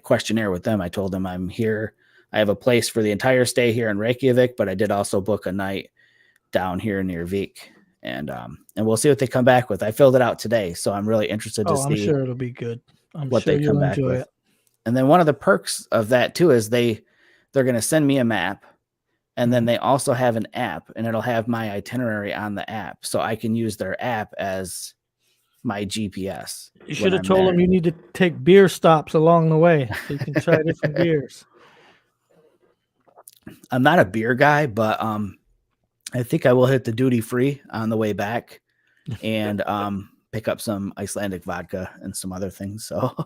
questionnaire with them. I told them I'm here. I have a place for the entire stay here in Reykjavik, but I did also book a night down here near Vik, and we'll see what they come back with. I filled it out today, so I'm really interested to see. I'm sure it'll be good. What they come back with. And then one of the perks of that too is they're going to send me a map, and then they also have an app, and it'll have my itinerary on the app, so I can use their app as my GPS. You should have told them you need to take beer stops along the way so you can try different beers. I'm not a beer guy, but I think I will hit the duty free on the way back, and pick up some Icelandic vodka and some other things. So,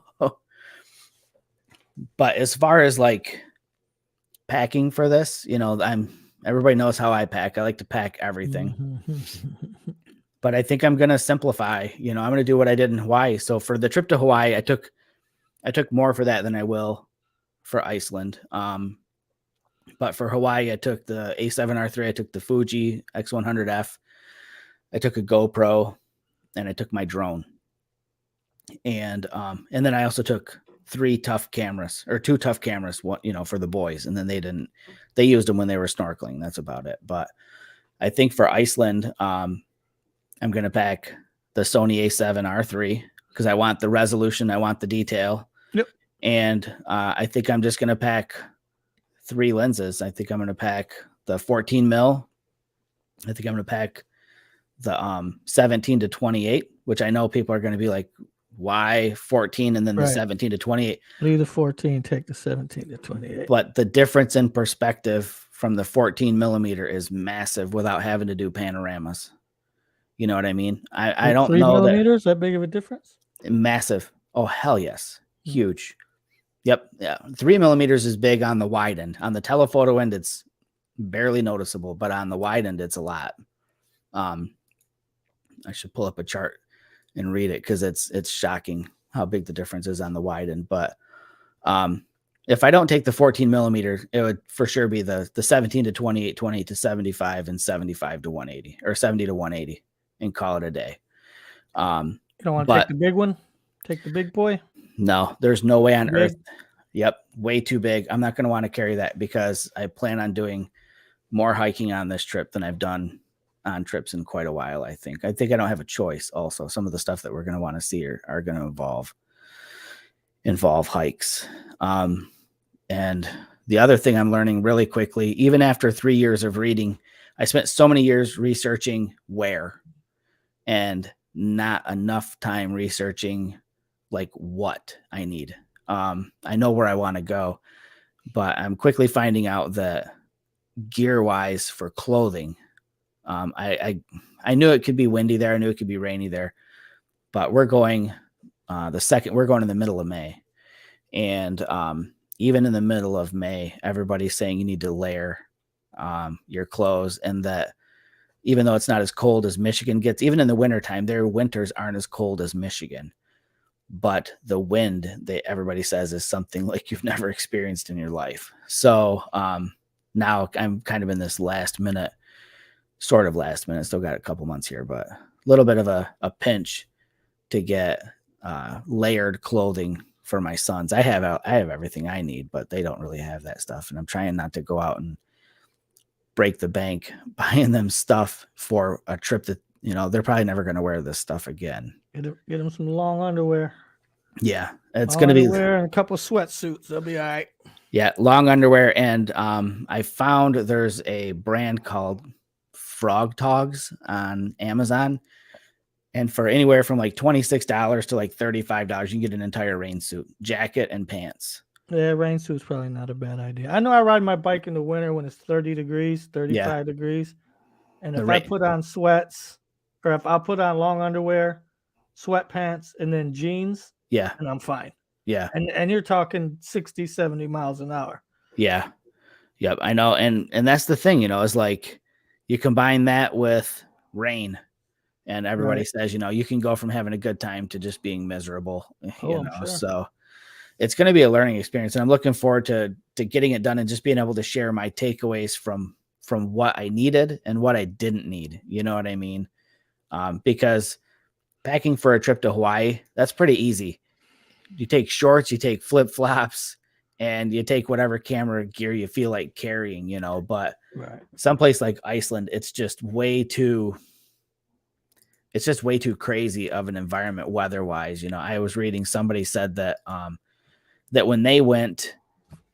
but as far as like packing for this, everybody knows how I pack. I like to pack everything. But I think I'm going to simplify. I'm going to do what I did in Hawaii. So for the trip to Hawaii, I took more for that than I will for Iceland. But for Hawaii, I took the A7R3, I took the Fuji X100F, I took a GoPro, and I took my drone. And then I also took 2 tough cameras, one, for the boys. And then they used them when they were snorkeling. That's about it. But I think for Iceland, I'm going to pack the Sony A7R3 because I want the resolution. I want the detail. Yep. And I think I'm just going to pack 3 lenses. I think I'm going to pack the 14 mil. I think I'm going to pack the 17 to 28, which I know people are going to be like, why 14 and then the 17 to 28? Leave the 14, take the 17 to 28. But the difference in perspective from the 14 millimeter is massive without having to do panoramas. You know what I mean? I don't know 3 millimeters, that big of a difference? Massive. Oh, hell yes. Huge. Yep. Yeah. 3 millimeters is big on the wide end. On the telephoto end, it's barely noticeable, but on the wide end, it's a lot. Um, I should pull up a chart and read it because it's shocking how big the difference is on the wide end. But um, if I don't take the 14 millimeter, it would for sure be the 17 to 28, 20 to 75, and 75 to 180, or 70 to 180, and call it a day. You don't want to take But the big one? Take the big boy? no, there's no way on Big? earth. Yep, way too big. I'm not going to want to carry that because I plan on doing more hiking on this trip than I've done on trips in quite a while. I think I don't have a choice. Also, some of the stuff that we're going to want to see are going to involve hikes. And the other thing I'm learning really quickly, even after 3 years of reading, I spent so many years researching where, and not enough time researching like what I need. I know where I want to go, but I'm quickly finding out that gear wise for clothing, I knew it could be windy there. I knew it could be rainy there, but we're going we're going in the middle of May. And even in the middle of May, everybody's saying you need to layer your clothes, and that even though it's not as cold as Michigan gets, even in the wintertime, their winters aren't as cold as Michigan. But the wind, everybody says, is something like you've never experienced in your life. So now I'm kind of in this sort of last minute, still got a couple months here, but a little bit of a pinch to get layered clothing for my sons. I have everything I need, but they don't really have that stuff. And I'm trying not to go out and break the bank buying them stuff for a trip that, they're probably never going to wear this stuff again. Get them some long underwear. Yeah, it's going to be underwear and a couple of sweatsuits. They'll be all right. Yeah, long underwear. And I found there's a brand called Frog Togs on Amazon. And for anywhere from like $26 to like $35, you can get an entire rain suit, jacket, and pants. Yeah, rain suit's probably not a bad idea. I know I ride my bike in the winter when it's 30 degrees, 35 degrees. And if I put on sweats, or if I put on long underwear, sweatpants, and then jeans, and I'm fine. Yeah. And you're talking 60, 70 miles an hour. Yeah. Yep. I know. And that's the thing, is like you combine that with rain, and everybody says, you can go from having a good time to just being miserable, I'm sure. So it's going to be a learning experience, and I'm looking forward to getting it done and just being able to share my takeaways from what I needed and what I didn't need. You know what I mean? Because packing for a trip to Hawaii, that's pretty easy. You take shorts, you take flip flops, and you take whatever camera gear you feel like carrying, but someplace like Iceland, it's just way too crazy of an environment weather-wise. I was reading, somebody said that that when they went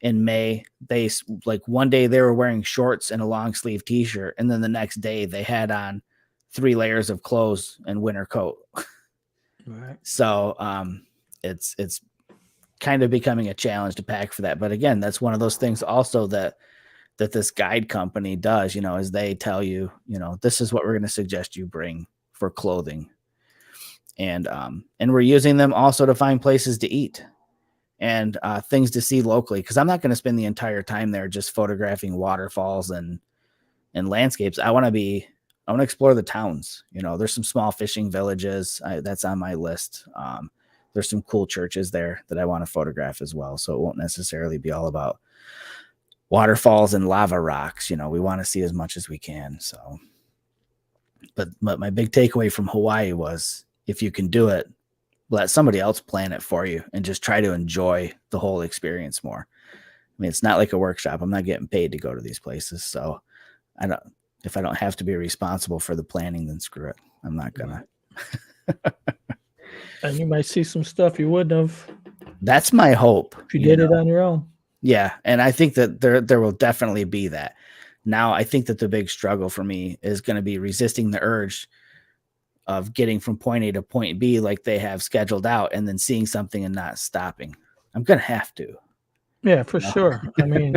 in May, they like one day they were wearing shorts and a long sleeve t-shirt, and then the next day they had on 3 layers of clothes and winter coat. So it's kind of becoming a challenge to pack for that. But again, that's one of those things also that this guide company does, is they tell you, this is what we're going to suggest you bring for clothing. And we're using them also to find places to eat and things to see locally, because I'm not going to spend the entire time there just photographing waterfalls and landscapes. I want to explore the towns. There's some small fishing villages that's on my list. There's some cool churches there that I want to photograph as well. So it won't necessarily be all about waterfalls and lava rocks. We want to see as much as we can. So, but my big takeaway from Hawaii was, if you can do it, let somebody else plan it for you and just try to enjoy the whole experience more. I mean, it's not like a workshop. I'm not getting paid to go to these places. So if I don't have to be responsible for the planning, then screw it. I'm not gonna. And you might see some stuff you wouldn't have. That's my hope. If you did it on your own. Yeah. And I think that there will definitely be that. Now, I think that the big struggle for me is going to be resisting the urge of getting from point A to point B like they have scheduled out, and then seeing something and not stopping. I'm going to have to. Yeah, for sure. I mean,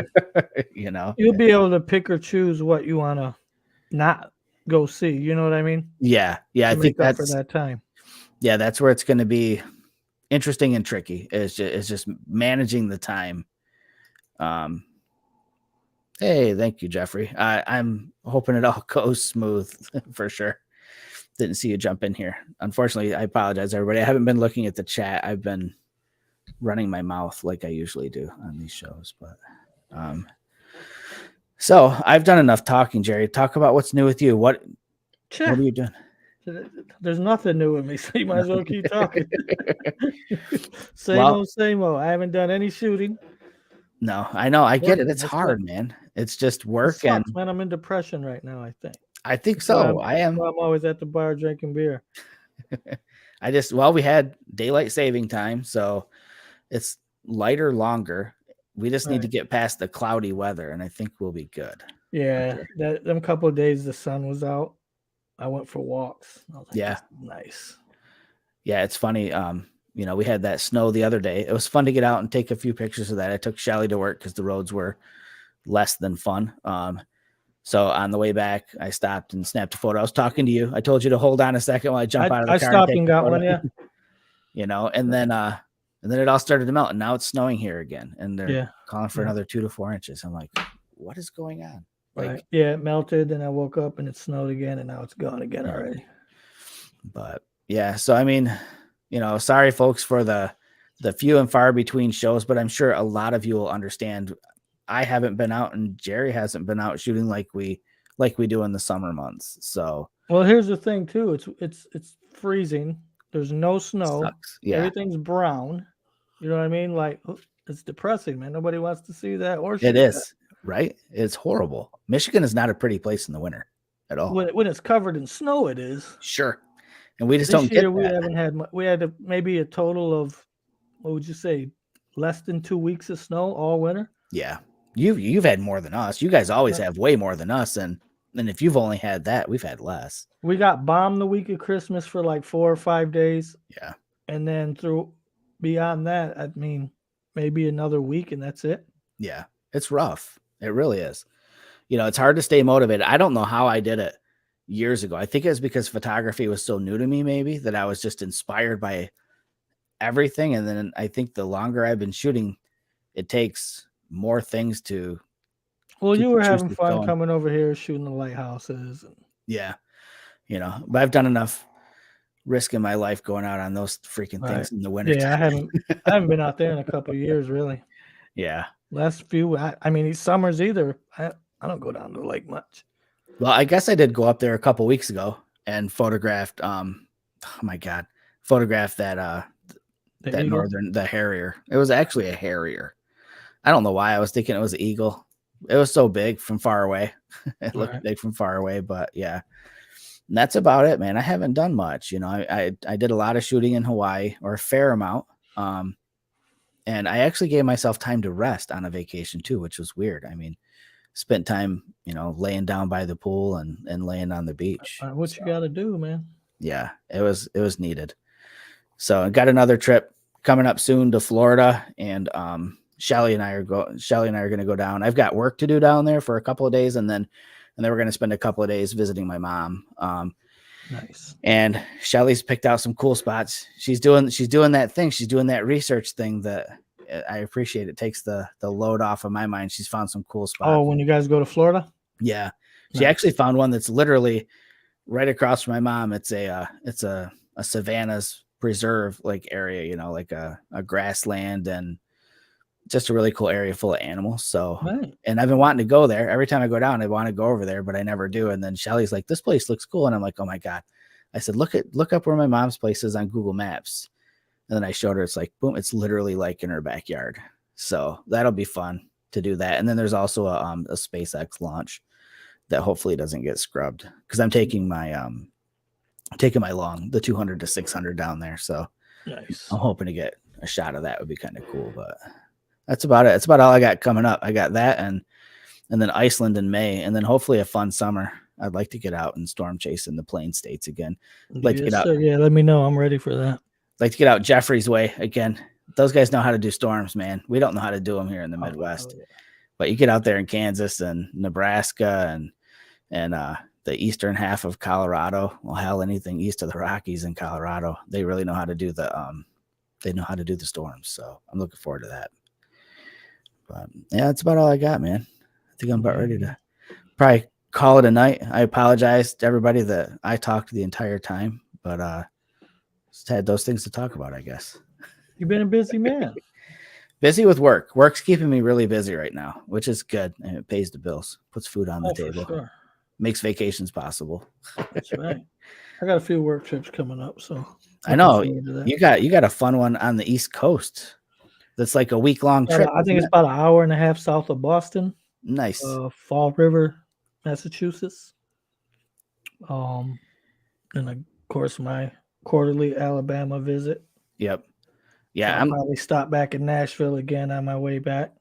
you'll be able to pick or choose what you want to not go see. You know what I mean? Yeah. Yeah. I think that's for that time. Yeah. That's where it's going to be interesting and tricky, is just managing the time. And Hey, thank you, Jeffrey. I'm hoping it all goes smooth for sure. Didn't see you jump in here. Unfortunately, I apologize, everybody. I haven't been looking at the chat. I've been running my mouth like I usually do on these shows, but so I've done enough talking, Jerry. Talk about what's new with you. What are you doing? There's nothing new with me, so you might as well keep talking. Same old. I haven't done any shooting. No, I know. I get it. It's hard, man. It's just work. Sucks, man. I'm in depression right now, I think. That's so. I am. I'm always at the bar drinking beer. We had daylight saving time, so it's lighter longer. We just need to get past the cloudy weather, and I think we'll be good. Yeah, them couple of days the sun was out, I went for walks. I was like, yeah, nice. Yeah, it's funny. We had that snow the other day. It was fun to get out and take a few pictures of that. I took Shelly to work because the roads were less than fun. So on the way back, I stopped and snapped a photo. I was talking to you. I told you to hold on a second while I jump out of the car. I stopped and got one, yeah. And then it all started to melt, and now it's snowing here again, and they're calling for another 2 to 4 inches. I'm like, what is going on? Like, yeah, it melted, and I woke up and it snowed again, and now it's gone again already. But yeah, so I mean, sorry folks for the few and far between shows, but I'm sure a lot of you will understand. I haven't been out, and Jerry hasn't been out shooting like we do in the summer months. So, well, here's the thing too. It's freezing. There's no snow. Yeah. Everything's brown. You know what I mean? Like, it's depressing, man. Nobody wants to see that or it is, right? It's horrible. Michigan is not a pretty place in the winter at all. When it's covered in snow, it is. Sure. And we just don't get that. We haven't had, we had maybe a total of, what would you say, less than 2 weeks of snow all winter? Yeah. You've had more than us. You guys always have way more than us. And if you've only had that, we've had less. We got bombed the week of Christmas for like 4 or 5 days. Yeah. And then beyond that, I mean, maybe another week and that's it. Yeah. It's rough. It really is. It's hard to stay motivated. I don't know how I did it years ago. I think it was because photography was so new to me, maybe, that I was just inspired by everything. And then I think the longer I've been shooting, it takes more things to. Well, you were having fun coming over here shooting the lighthouses. Yeah. But I've done enough risk in my life going out on those freaking things in the winter. Yeah, I haven't been out there in a couple of years, really. Yeah. Last few, I mean, these summers either. I don't go down to the lake much. Well, I guess I did go up there a couple weeks ago and photographed. Photographed that the Harrier. It was actually a Harrier. I don't know why I was thinking it was an eagle. It was so big from far away. It looked big from far away, but yeah. And that's about it, man. I haven't done much. I did a lot of shooting in Hawaii, or a fair amount. And I actually gave myself time to rest on a vacation too, which was weird. I mean, spent time, laying down by the pool and laying on the beach. What you got to do, man? Yeah, it was needed. So I got another trip coming up soon to Florida, and Shelly and I are going to go down. I've got work to do down there for a couple of days, and then we're going to spend a couple of days visiting my mom. Nice. And Shelly's picked out some cool spots. She's doing that thing. She's doing that research thing that I appreciate. It takes the load off of my mind. She's found some cool spots. Oh, when you guys go to Florida? Yeah. She actually found one that's literally right across from my mom. It's a savannas preserve like area, like a grassland, and just a really cool area full of animals. So, And I've been wanting to go there. Every time I go down, I want to go over there, but I never do. And then Shelly's like, this place looks cool. And I'm like, oh my God. I said, look up where my mom's place is on Google Maps. And then I showed her, it's like, boom, it's literally like in her backyard. So that'll be fun to do that. And then there's also a SpaceX launch that hopefully doesn't get scrubbed, because I'm taking my long, the 200 to 600 down there. So nice. I'm hoping to get a shot of that. Would be kind of cool, but that's about it. That's about all I got coming up. I got that and then Iceland in May, and then hopefully a fun summer. I'd like to get out and storm chase in the Plain States again. Like to get out. Yeah, let me know. I'm ready for that. Like to get out Jeffrey's way again. Those guys know how to do storms, man. We don't know how to do them here in the Midwest. Yeah. But you get out there in Kansas and Nebraska and the eastern half of Colorado. Well, hell, anything east of the Rockies in Colorado. They really know how to do the storms. So I'm looking forward to that. But yeah, that's about all I got, man. I think I'm about ready to probably call it a night. I apologize to everybody that I talked the entire time, but just had those things to talk about, I guess. You've been a busy man. Busy with work. Work's keeping me really busy right now, which is good. And it pays the bills, puts food on the table, for sure. Makes vacations possible. That's right. I got a few work trips coming up, so I know you got a fun one on the East Coast. That's like a week-long trip. I think it's about an hour and a half south of Boston. Nice. Fall River, Massachusetts. And of course my quarterly Alabama visit. Yep. Yeah, I'll probably stop back in Nashville again on my way back.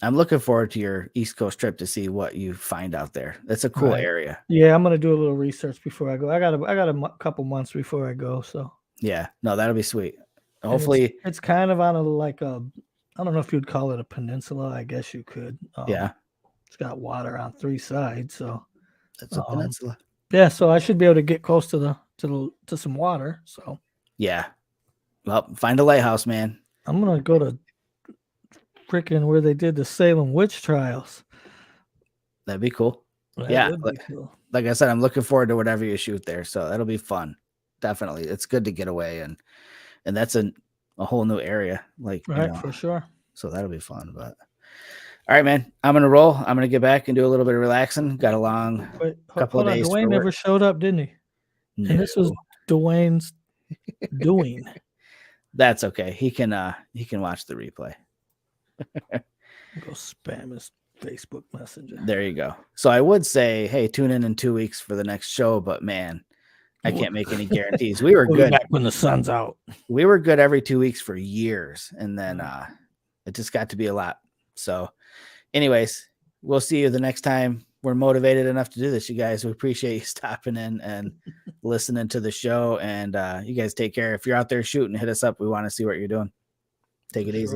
I'm looking forward to your East Coast trip to see what you find out there. That's a cool area. Yeah, I'm gonna do a little research before I go. I got a couple months before I go, so yeah, no, that'll be sweet. Hopefully, it's kind of on I don't know if you'd call it a peninsula. I guess you could. Yeah, it's got water on 3 sides, so that's a peninsula. Yeah, so I should be able to get close to some water. So yeah, well, find a lighthouse, man. I'm gonna go to freaking where they did the Salem witch trials. That'd be cool. Like I said, I'm looking forward to whatever you shoot there. So that'll be fun. Definitely, it's good to get away and that's a whole new area. Like for sure. So that'll be fun. But all right, man, I'm gonna roll. I'm gonna get back and do a little bit of relaxing. Got a long couple of days. Dwayne never showed up, didn't he? No. And this was Dwayne's doing. That's okay. He can watch the replay. Go spam his Facebook Messenger. There you go. So I would say, hey, tune in 2 weeks for the next show, but man, I can't make any guarantees. We were good back when the sun's out. We were good every 2 weeks for years, and then it just got to be a lot. So anyways, we'll see you the next time we're motivated enough to do this, you guys. We appreciate you stopping in and listening to the show, and you guys take care. If you're out there shooting, hit us up. We want to see what you're doing. Take it easy.